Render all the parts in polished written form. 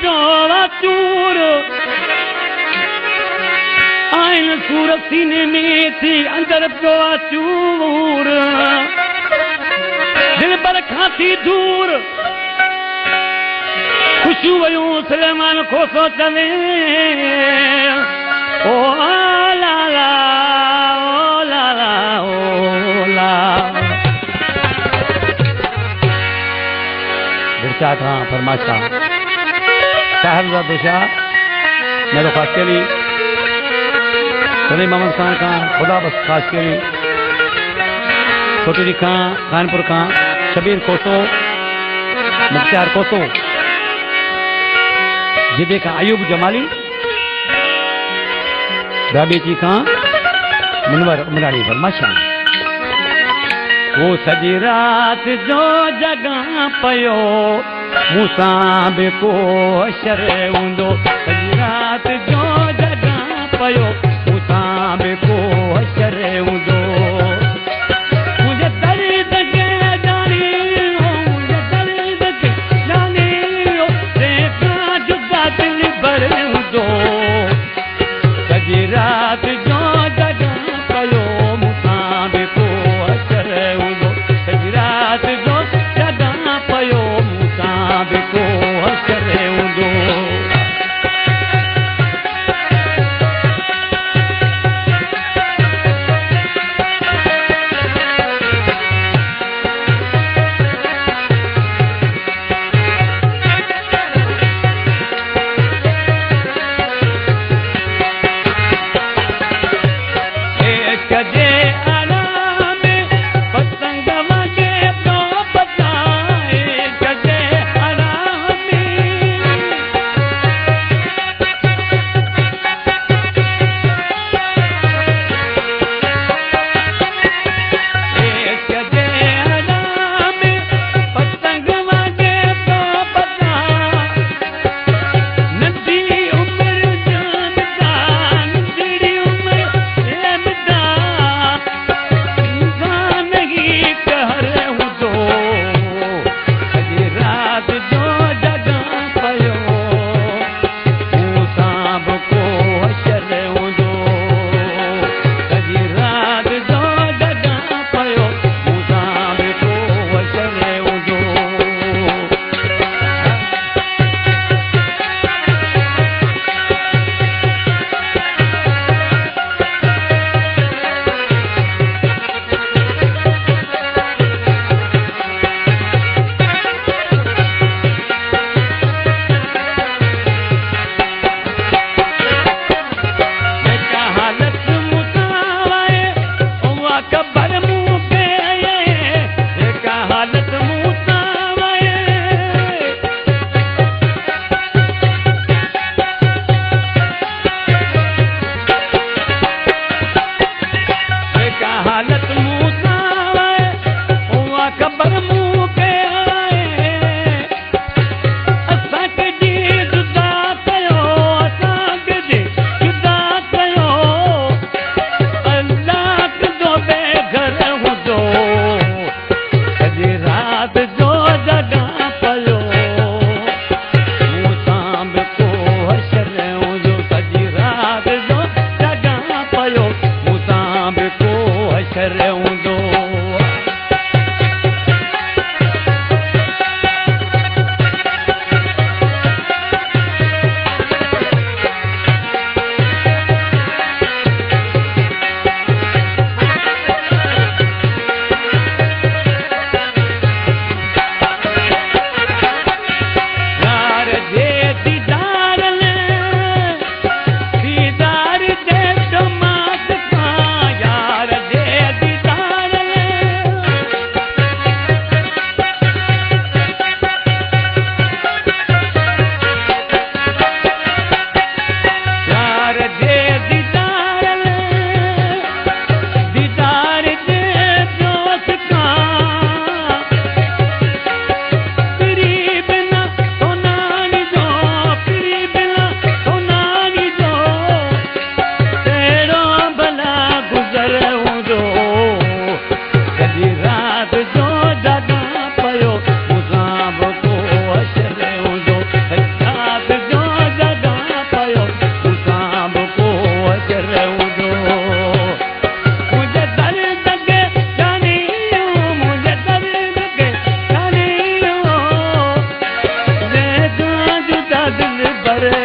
जोड़ा चूर आइन सूर सीने में थी अंदर पियो चूर दिल पर खाती दूर खुशू वयूं सलेमान खोसो चवे ओ ला ला ओ ला ला ओ ला बिरचा खां फरमाशा साहब दिशा मेरो खास करी सलीम मोहम्मद खान का खुदा बस खास करी छोटी खां खानपुर का शबीर कोसो मुख्तार कोसो जिदे का अयूब जमाली राबीची का मुनवर उमरानी फरमाशा वो सजी रात जो जगा पयो मूसा बे को शर हूंदो सजी रात जो जगा पयो मूसा बे को शर हूंदो मुझे दर्द के जानी मुझे दर्द के जानी देखा जुदा दिल भर हूंदो सजी रात जो जगा पयो मूसा बे को शर हूंदो सजी रात जो जगा पयो मूसा बे को शर हूंदो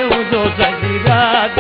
जो सॼी रात